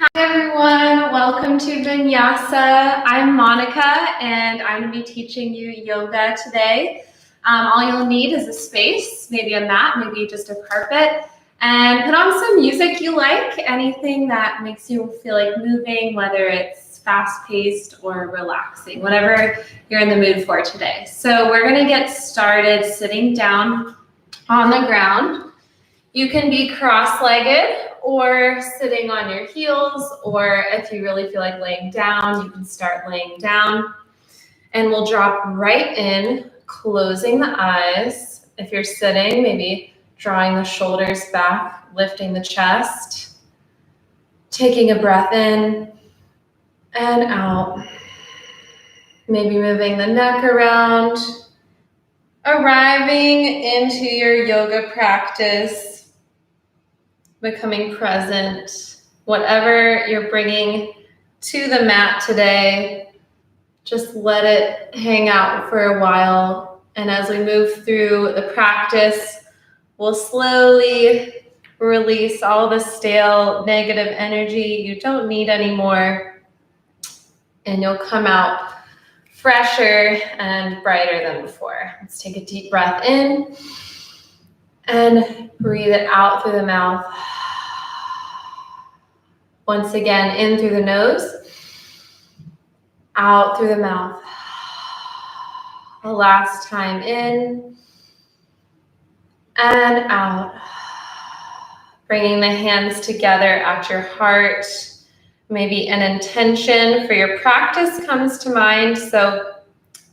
Hi everyone, welcome to Vinyasa. I'm Monica and I'm going to be teaching you yoga today. All you'll need is a space, maybe a mat, maybe just a carpet, and put on some music you like, anything that makes you feel like moving, whether it's fast-paced or relaxing, whatever you're in the mood for today. So we're going to get started sitting down on the ground. You can be cross-legged or sitting on your heels, or if you really feel like laying down, you can start laying down. And we'll drop right in, closing the eyes. If you're sitting, maybe drawing the shoulders back, lifting the chest, taking a breath in and out. Maybe moving the neck around, arriving into your yoga practice, becoming present. Whatever you're bringing to the mat today, just let it hang out for a while. And as we move through the practice, we'll slowly release all the stale, negative energy you don't need anymore. And you'll come out fresher and brighter than before. Let's take a deep breath in and breathe it out through the mouth. Once again, in through the nose, out through the mouth. The last time in and out. Bringing the hands together at your heart. Maybe an intention for your practice comes to mind. So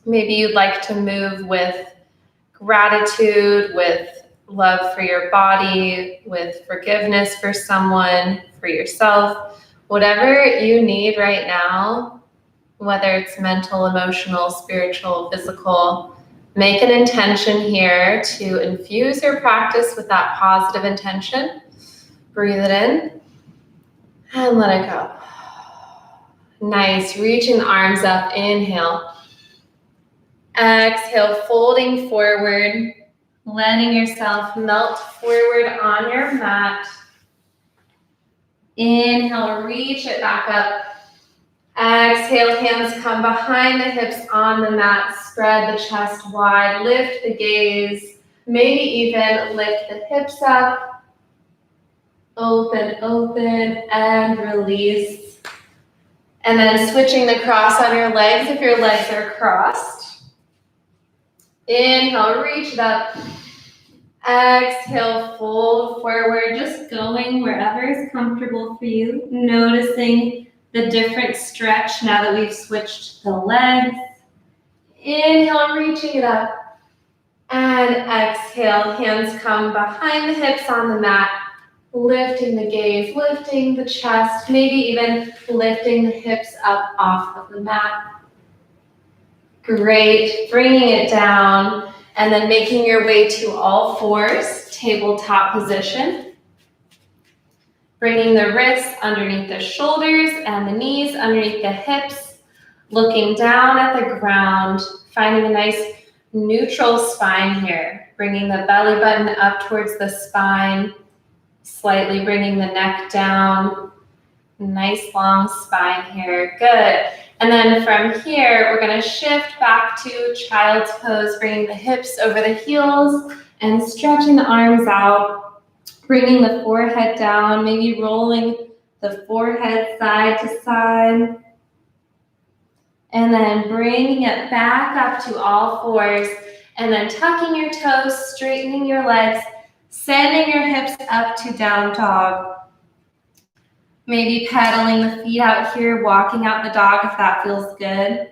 maybe you'd like to move with gratitude, with love for your body, with forgiveness for someone, for yourself, whatever you need right now, whether it's mental, emotional, spiritual, physical, make an intention here to infuse your practice with that positive intention. Breathe it in and let it go. Nice, reaching the arms up, inhale. Exhale, folding forward. Letting yourself melt forward on your mat. Inhale, reach it back up. Exhale, hands come behind the hips on the mat. Spread the chest wide, lift the gaze. Maybe even lift the hips up. Open, and release. And then switching the cross on your legs if your legs are crossed. Inhale, reach it up. Exhale, fold forward, just going wherever is comfortable for you. Noticing the different stretch now that we've switched the legs. Inhale, reaching it up. And exhale, hands come behind the hips on the mat. Lifting the gaze, lifting the chest, maybe even lifting the hips up off of the mat. Great, bringing it down. And then making your way to all fours, tabletop position. Bringing the wrists underneath the shoulders and the knees underneath the hips. Looking down at the ground, finding a nice neutral spine here. Bringing the belly button up towards the spine. Slightly bringing the neck down. Nice long spine here, good. And then from here, we're going to shift back to child's pose, bringing the hips over the heels and stretching the arms out, bringing the forehead down, maybe rolling the forehead side to side. And then bringing it back up to all fours, and then tucking your toes, straightening your legs, sending your hips up to down dog. Maybe pedaling the feet out here, walking out the dog if that feels good.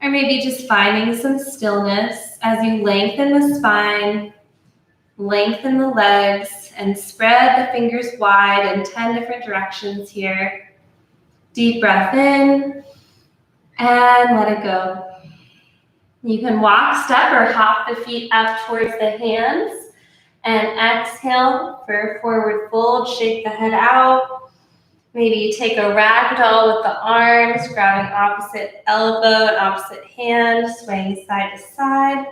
Or maybe just finding some stillness as you lengthen the spine, lengthen the legs, and spread the fingers wide in 10 different directions here. Deep breath in, and let it go. You can walk, step, or hop the feet up towards the hands. And exhale for forward fold, shake the head out. Maybe take a ragdoll with the arms, grabbing opposite elbow and opposite hand, swaying side to side.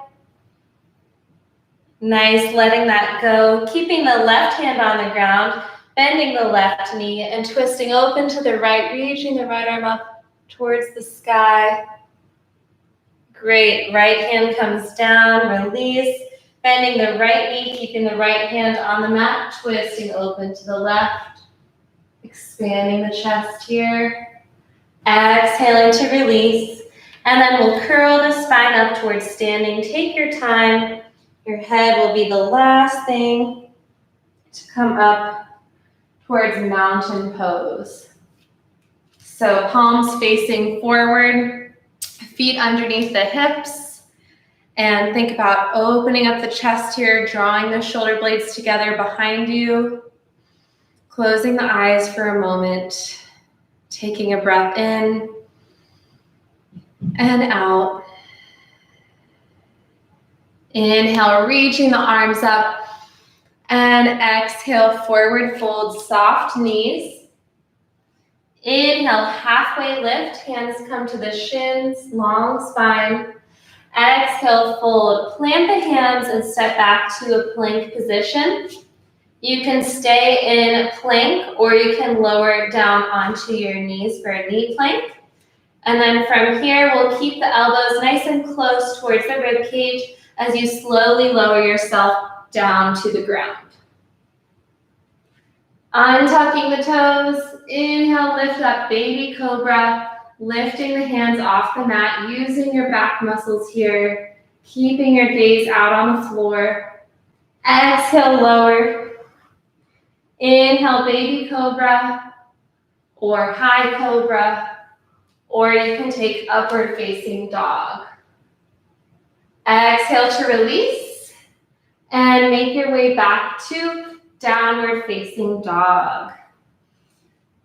Nice, letting that go. Keeping the left hand on the ground, bending the left knee and twisting open to the right, reaching the right arm up towards the sky. Great, right hand comes down, release, bending the right knee, keeping the right hand on the mat, twisting open to the left, expanding the chest here, exhaling to release, and then we'll curl the spine up towards standing. Take your time. Your head will be the last thing to come up towards mountain pose. So palms facing forward, feet underneath the hips, and think about opening up the chest here, drawing the shoulder blades together behind you, closing the eyes for a moment, taking a breath in and out. Inhale, reaching the arms up, and exhale, forward fold, soft knees. Inhale, halfway lift, hands come to the shins, long spine. Exhale, fold, plant the hands and step back to a plank position. You can stay in plank or you can lower down onto your knees for a knee plank. And then from here, we'll keep the elbows nice and close towards the rib cage as you slowly lower yourself down to the ground. Untucking the toes, inhale, lift up, baby cobra, lifting the hands off the mat, using your back muscles here, keeping your gaze out on the floor. Exhale, lower. Inhale, baby cobra, or high cobra, or you can take upward facing dog. Exhale to release, and make your way back to downward facing dog.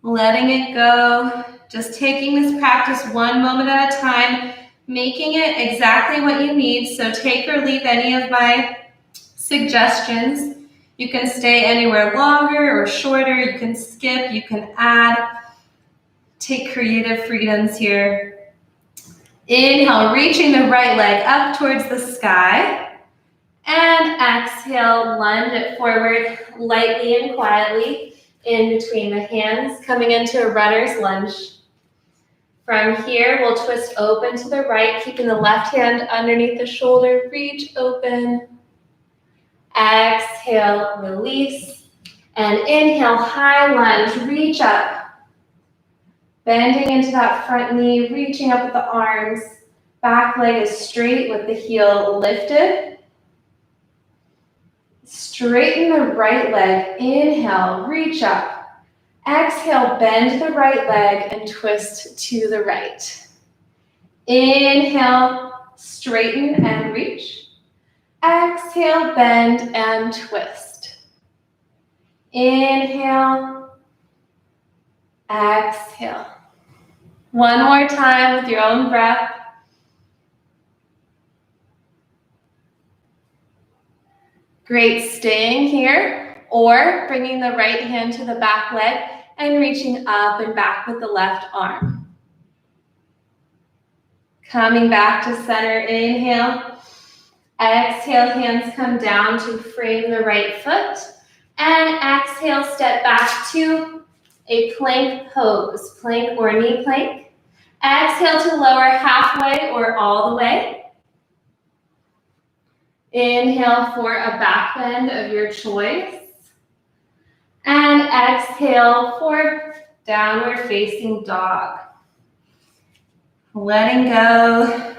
Letting it go, just taking this practice one moment at a time, making it exactly what you need. So take or leave any of my suggestions. You can stay anywhere longer or shorter. You can skip, you can add. Take creative freedoms here. Inhale, reaching the right leg up towards the sky. And exhale, lunge it forward lightly and quietly in between the hands, coming into a runner's lunge. From here, we'll twist open to the right, keeping the left hand underneath the shoulder, reach open. Exhale, release, and inhale, high lunge, reach up. Bending into that front knee, reaching up with the arms. Back leg is straight with the heel lifted. Straighten the right leg, inhale, reach up. Exhale, bend the right leg and twist to the right. Inhale, straighten and reach. Exhale, bend and twist. Inhale, exhale. One more time with your own breath. Great, staying here or bringing the right hand to the back leg and reaching up and back with the left arm. Coming back to center, inhale. Exhale, hands come down to frame the right foot. And exhale, step back to a plank pose, plank or knee plank. Exhale to lower halfway or all the way. Inhale for a back bend of your choice. And exhale for downward facing dog. Letting go,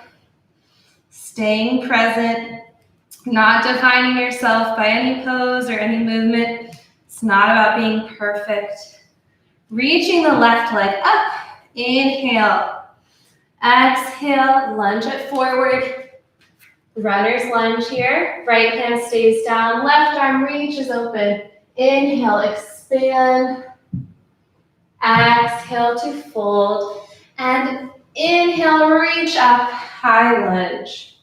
staying present, not defining yourself by any pose or any movement. It's not about being perfect. Reaching the left leg up. Inhale. Exhale, lunge it forward. Runner's lunge here. Right hand stays down, left arm reaches open. Inhale, expand. Exhale to fold. And inhale, reach up, high lunge.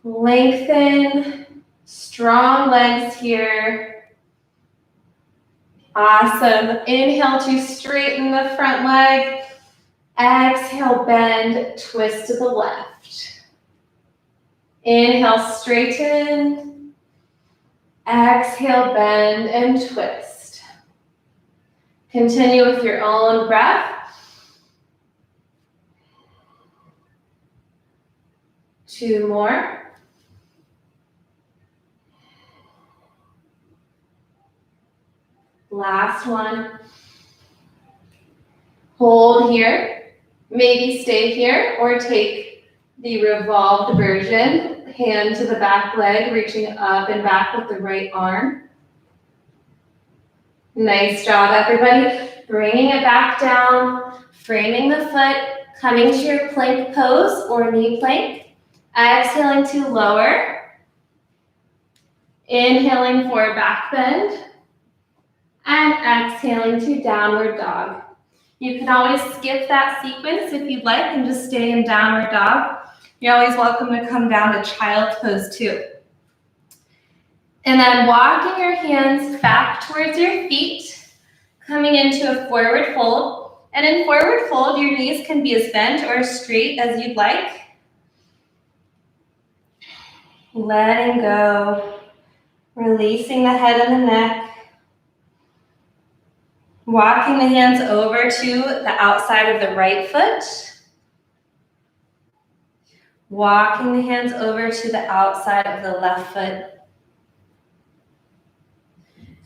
Lengthen, strong legs here. Awesome. Inhale to straighten the front leg. Exhale, bend, twist to the left. Inhale, straighten. Exhale, bend and twist. Continue with your own breath. 2 more. Last one. Hold here. Maybe stay here or take the revolved version. Hand to the back leg, reaching up and back with the right arm. Nice job, everybody. Bringing it back down, framing the foot, coming to your plank pose or knee plank. Exhaling to lower. Inhaling for back bend. And exhaling to downward dog. You can always skip that sequence if you'd like and just stay in downward dog. You're always welcome to come down to child's pose too. And then walking your hands back towards your feet, coming into a forward fold. And in forward fold, your knees can be as bent or as straight as you'd like. Letting go, releasing the head and the neck. Walking the hands over to the outside of the right foot. Walking the hands over to the outside of the left foot.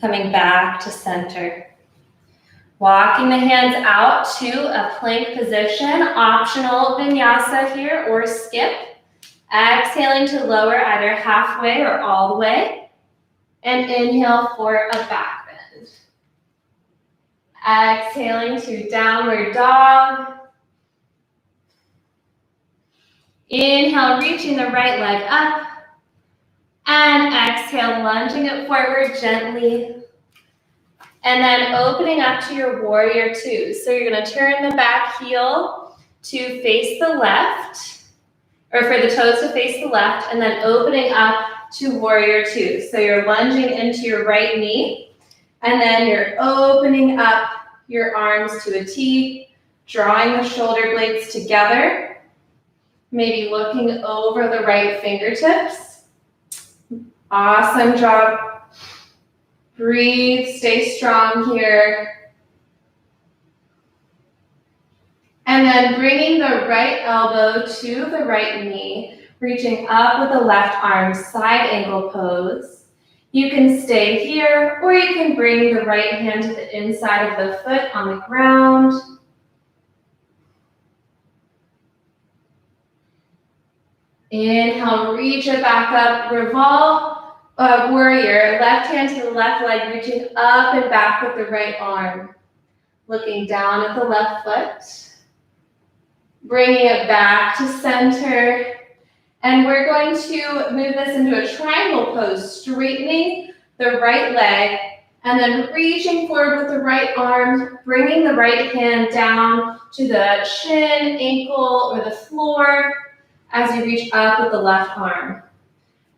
Coming back to center. Walking the hands out to a plank position. Optional vinyasa here or skip. Exhaling to lower either halfway or all the way. And inhale for a back bend. Exhaling to downward dog. Inhale, reaching the right leg up. And exhale, lunging it forward gently. And then opening up to your warrior two. So you're going to turn the back heel to face the left. Or for the toes to face the left. And then opening up to warrior two. So you're lunging into your right knee. And then you're opening up your arms to a T, drawing the shoulder blades together, maybe looking over the right fingertips. Awesome job. Breathe, stay strong here. And then bringing the right elbow to the right knee, reaching up with the left arm, side angle pose. You can stay here, or you can bring the right hand to the inside of the foot on the ground. Inhale, reach it back up, revolve, warrior, left hand to the left leg, reaching up and back with the right arm. Looking down at the left foot. Bringing it back to center. And we're going to move this into a triangle pose, straightening the right leg, and then reaching forward with the right arm, bringing the right hand down to the shin, ankle, or the floor as you reach up with the left arm.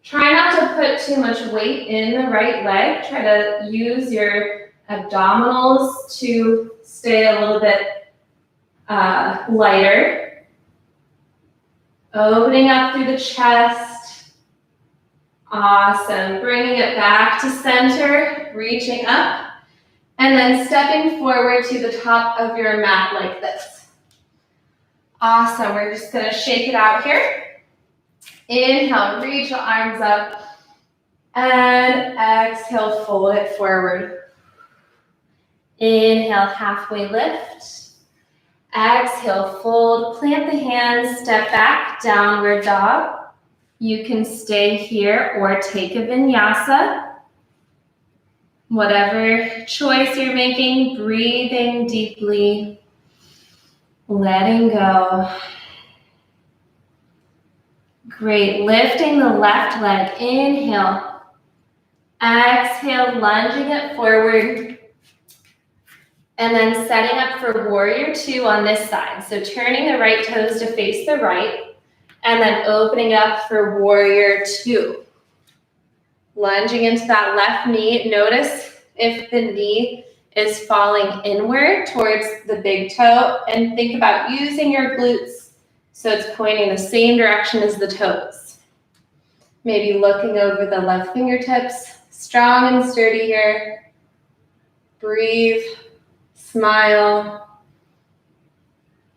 Try not to put too much weight in the right leg. Try to use your abdominals to stay a little bit lighter. Opening up through the chest. Awesome. Bringing it back to center, reaching up, and then stepping forward to the top of your mat like this. Awesome. We're just going to shake it out here. Inhale, reach the arms up, and exhale, fold it forward. Inhale, halfway lift. Exhale, fold, plant the hands, step back, downward dog. You can stay here or take a vinyasa. Whatever choice you're making, breathing deeply, letting go. Great, lifting the left leg, inhale. Exhale, lunging it forward. And then setting up for warrior two on this side. So turning the right toes to face the right, and then opening up for warrior two. Lunging into that left knee. Notice if the knee is falling inward towards the big toe, and think about using your glutes so it's pointing the same direction as the toes. Maybe looking over the left fingertips. Strong and sturdy here. Breathe. Smile.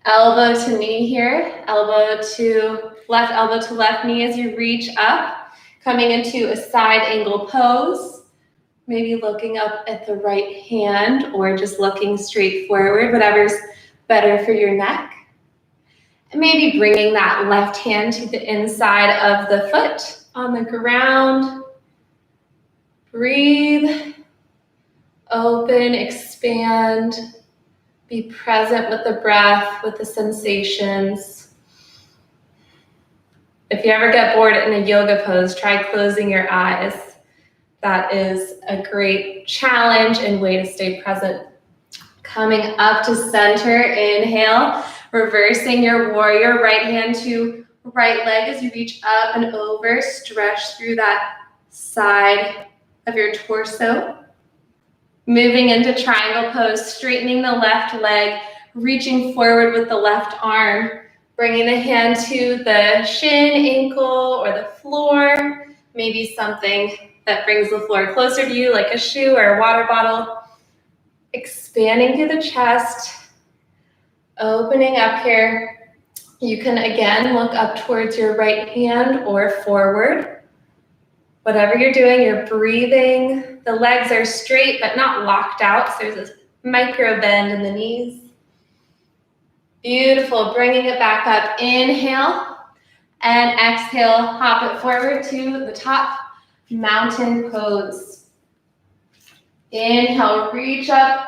Elbow to knee here, elbow to left knee as you reach up, coming into a side angle pose. Maybe looking up at the right hand or just looking straight forward, whatever's better for your neck. And maybe bringing that left hand to the inside of the foot on the ground. Breathe, open, expand. Be present with the breath, with the sensations. If you ever get bored in a yoga pose, try closing your eyes. That is a great challenge and way to stay present. Coming up to center, inhale, reversing your warrior, right hand to right leg as you reach up and over, stretch through that side of your torso. Moving into triangle pose, straightening the left leg, reaching forward with the left arm, bringing the hand to the shin, ankle, or the floor, maybe something that brings the floor closer to you, like a shoe or a water bottle. Expanding through the chest, opening up here. You can again look up towards your right hand or forward. Whatever you're doing, you're breathing. The legs are straight but not locked out, so there's this micro bend in the knees. Beautiful, bringing it back up. Inhale and exhale, hop it forward to the top, mountain pose. Inhale, reach up,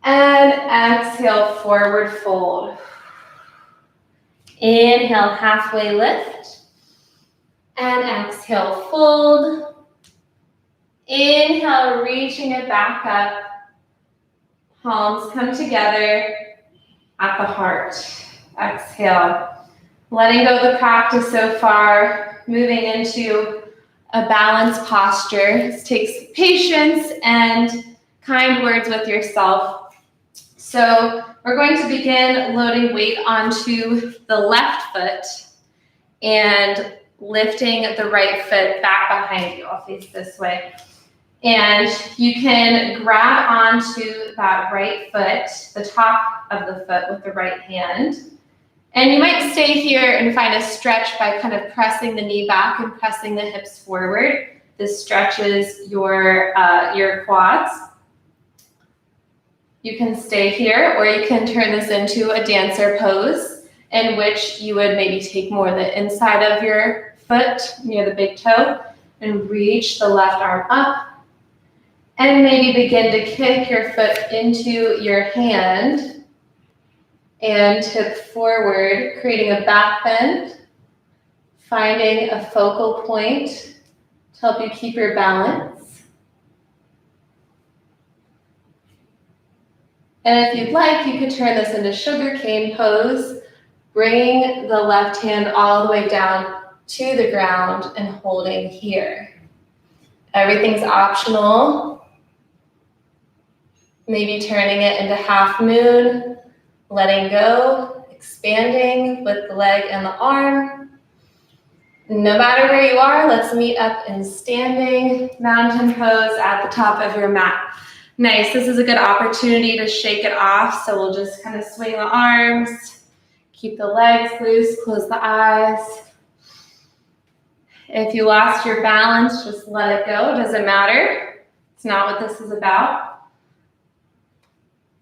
and exhale, forward fold. Inhale, halfway lift, and exhale, fold. Inhale, reaching it back up. Palms come together at the heart. Exhale. Letting go of the practice so far, moving into a balanced posture. This takes patience and kind words with yourself. So we're going to begin loading weight onto the left foot and lifting the right foot back behind you. I'll face this way. And you can grab onto that right foot, the top of the foot with the right hand. And you might stay here and find a stretch by kind of pressing the knee back and pressing the hips forward. This stretches your quads. You can stay here, or you can turn this into a dancer pose, in which you would maybe take more the inside of your foot near the big toe and reach the left arm up. And maybe begin to kick your foot into your hand and hip forward, creating a back bend, finding a focal point to help you keep your balance. And if you'd like, you could turn this into sugar cane pose, bringing the left hand all the way down to the ground and holding here. Everything's optional. Maybe turning it into half moon, letting go, expanding with the leg and the arm. No matter where you are, let's meet up in standing mountain pose at the top of your mat. Nice, this is a good opportunity to shake it off, so we'll just kind of swing the arms, keep the legs loose, close the eyes. If you lost your balance, just let it go, it doesn't matter. It's not what this is about.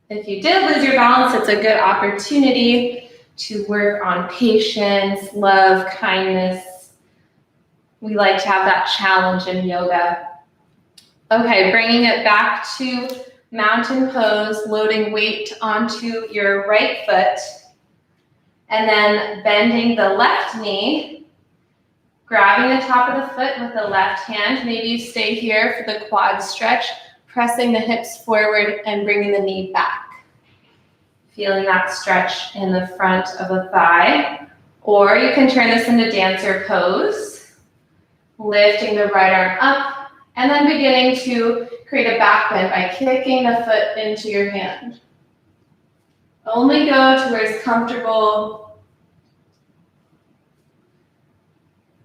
If you did lose your balance, it's a good opportunity to work on patience, love, kindness. We like to have that challenge in yoga. Okay, bringing it back to mountain pose, loading weight onto your right foot, and then bending the left knee, grabbing the top of the foot with the left hand. Maybe you stay here for the quad stretch, pressing the hips forward and bringing the knee back. Feeling that stretch in the front of the thigh. Or you can turn this into dancer pose, lifting the right arm up, and then beginning to create a back bend by kicking the foot into your hand. Only go to where it's comfortable.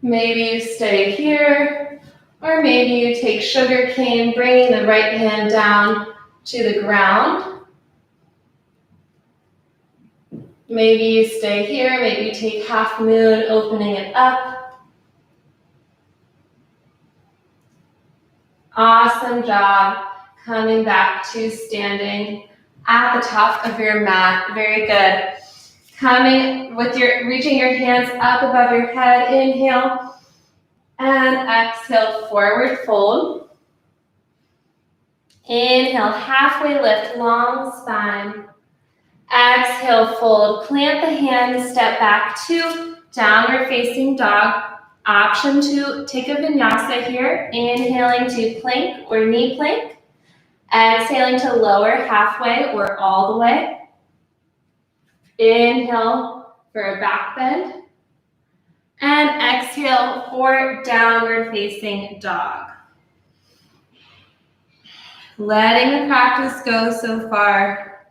Maybe you stay here, or maybe you take sugar cane, bringing the right hand down to the ground. Maybe you stay here, maybe you take half moon, opening it up. Awesome job. Coming back to standing at the top of your mat. Very good. Coming with reaching your hands up above your head. Inhale and exhale, forward fold. Inhale, halfway lift, long spine. Exhale, fold. Plant the hands, step back to downward facing dog. Option to take a vinyasa here. Inhaling to plank or knee plank. Exhaling to lower halfway or all the way. Inhale for a back bend. And exhale for downward facing dog. Letting the practice go so far.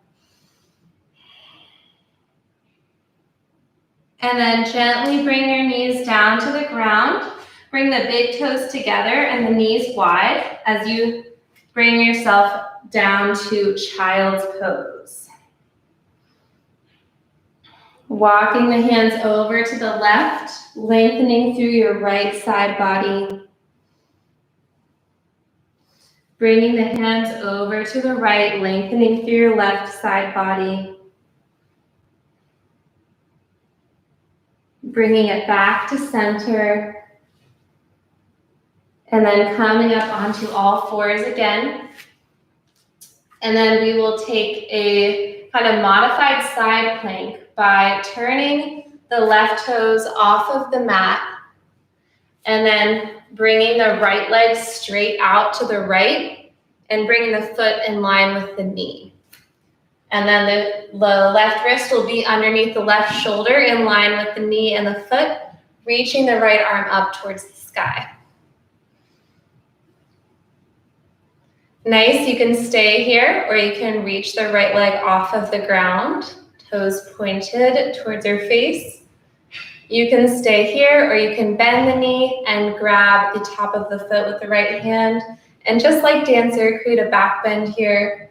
And then gently bring your knees down to the ground. Bring the big toes together and the knees wide as you bring yourself down to child's pose. Walking the hands over to the left, lengthening through your right side body. Bringing the hands over to the right, lengthening through your left side body. Bringing it back to center. And then coming up onto all fours again. And then we will take a kind of modified side plank by turning the left toes off of the mat and then bringing the right leg straight out to the right and bringing the foot in line with the knee. And then the left wrist will be underneath the left shoulder in line with the knee and the foot, reaching the right arm up towards the sky. Nice, you can stay here or you can reach the right leg off of the ground, toes pointed towards your face. You can stay here or you can bend the knee and grab the top of the foot with the right hand. And just like dancer, create a back bend here.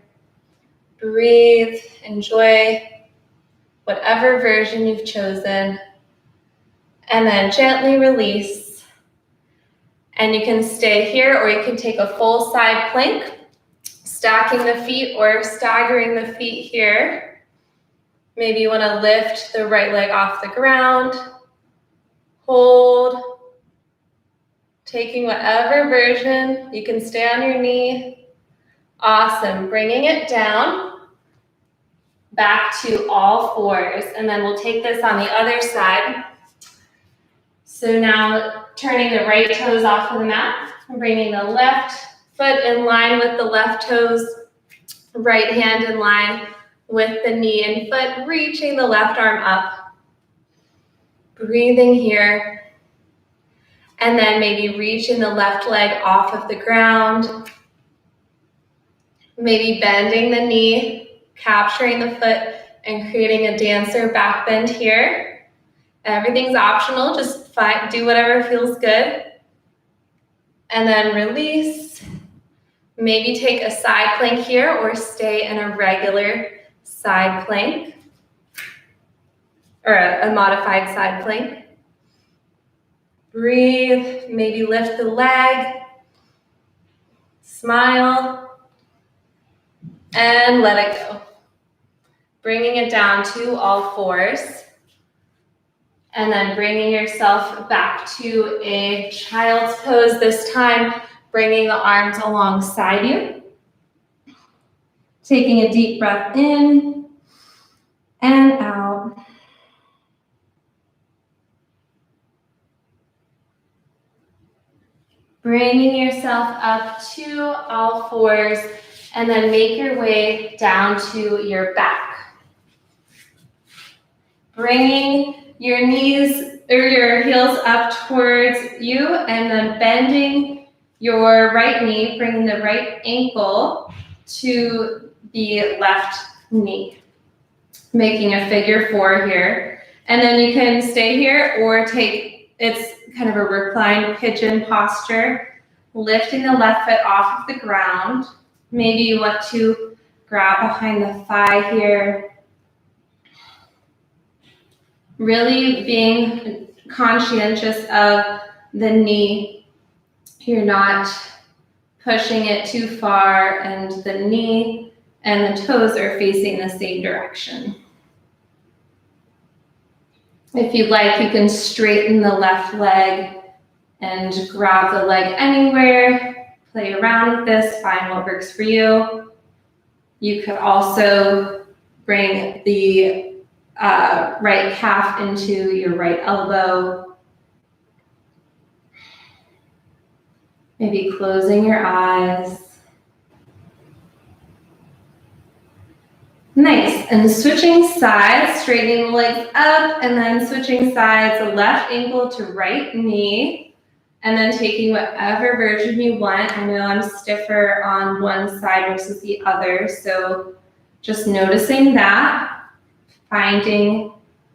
Breathe, enjoy whatever version you've chosen, and then gently release. And you can stay here or you can take a full side plank, stacking the feet or staggering the feet here. Maybe you want to lift the right leg off the ground, hold, taking whatever version. You can stay on your knee. Awesome, bringing it down, back to all fours, and then we'll take this on the other side. So now turning the right toes off of the mat, and bringing the left foot in line with the left toes, right hand in line with the knee and foot, reaching the left arm up. Breathing here, and then maybe reaching the left leg off of the ground. Maybe bending the knee, capturing the foot, and creating a dancer back bend here. Everything's optional, just do whatever feels good. And then release. Maybe take a side plank here or stay in a regular side plank or a modified side plank. Breathe, maybe lift the leg, smile. And let it go. Bringing it down to all fours. And then bringing yourself back to a child's pose this time, bringing the arms alongside you. Taking a deep breath in and out. Bringing yourself up to all fours. And then make your way down to your back. Bringing your knees or your heels up towards you and then bending your right knee, bringing the right ankle to the left knee. Making a figure four here. And then you can stay here or it's kind of a reclined pigeon posture, lifting the left foot off of the ground. Maybe you want to grab behind the thigh here. Really being conscientious of the knee. You're not pushing it too far, and the knee and the toes are facing the same direction. If you'd like, you can straighten the left leg and grab the leg anywhere. Play around with this, find what works for you. You could also bring the right calf into your right elbow. Maybe closing your eyes. Nice, and switching sides, straightening the legs up, and then switching sides, left ankle to right knee, and then taking whatever version you want. I know I'm stiffer on one side versus the other, so just noticing that, finding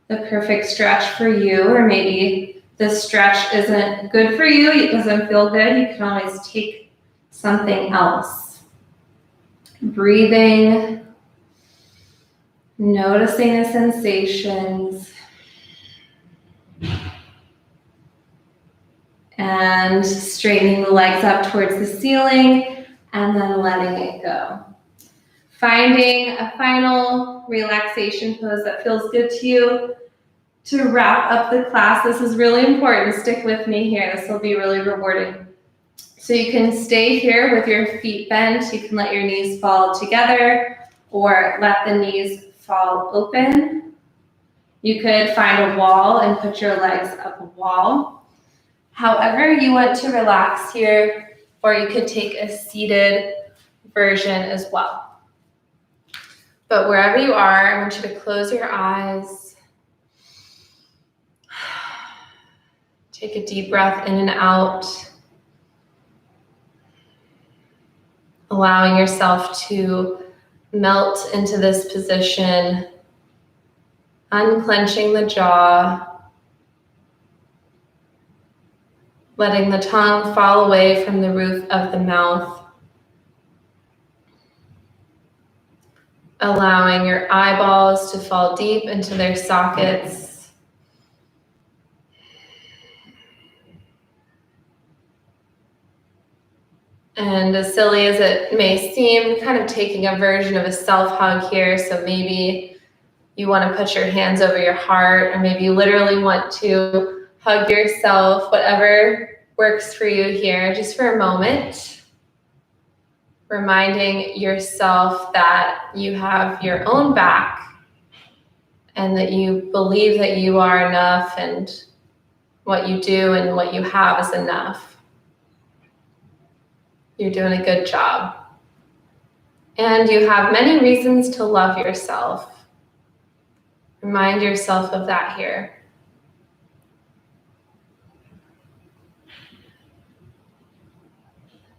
the perfect stretch for you, or maybe this stretch isn't good for you, it doesn't feel good, you can always take something else. Breathing. Noticing the sensations and straightening the legs up towards the ceiling and then letting it go. Finding a final relaxation pose that feels good to you to wrap up the class. This is really important. Stick with me here. This will be really rewarding. So you can stay here with your feet bent. You can let your knees fall together or let the knees fall open. You could find a wall and put your legs up a wall. However you want to relax here, or you could take a seated version as well. But wherever you are, I want you to close your eyes. Take a deep breath in and out, allowing yourself to melt into this position, unclenching the jaw, letting the tongue fall away from the roof of the mouth, allowing your eyeballs to fall deep into their sockets, and as silly as it may seem, kind of taking a version of a self-hug here. So maybe you want to put your hands over your heart, or maybe you literally want to hug yourself, whatever works for you here, just for a moment. Reminding yourself that you have your own back and that you believe that you are enough and what you do and what you have is enough. You're doing a good job. And you have many reasons to love yourself. Remind yourself of that here.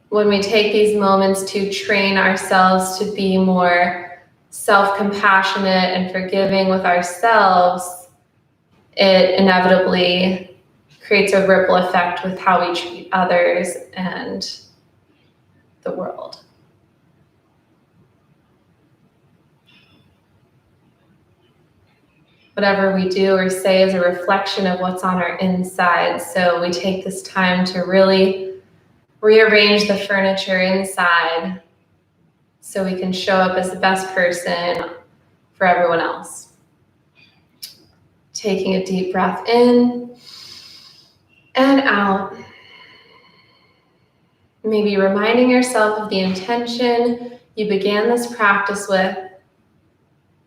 When we take these moments to train ourselves to be more self-compassionate and forgiving with ourselves, it inevitably creates a ripple effect with how we treat others and the world. Whatever we do or say is a reflection of what's on our inside. So we take this time to really rearrange the furniture inside so we can show up as the best person for everyone else. Taking a deep breath in and out. Maybe reminding yourself of the intention you began this practice with.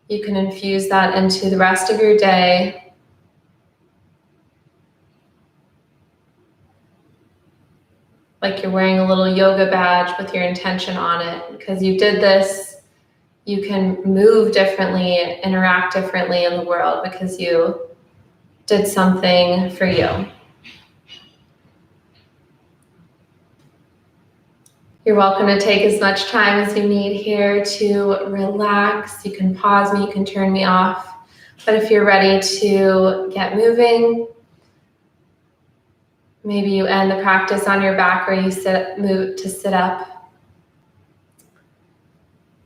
You can infuse that into the rest of your day. Like you're wearing a little yoga badge with your intention on it. Because you did this, you can move differently, interact differently in the world because you did something for you. You're welcome to take as much time as you need here to relax. You can pause me, you can turn me off. But if you're ready to get moving, maybe you end the practice on your back or you move to sit up.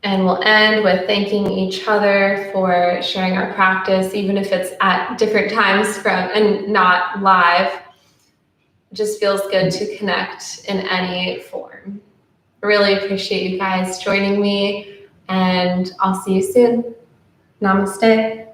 And we'll end with thanking each other for sharing our practice, even if it's at different times and not live. It just feels good to connect in any form. I really appreciate you guys joining me, and I'll see you soon. Namaste.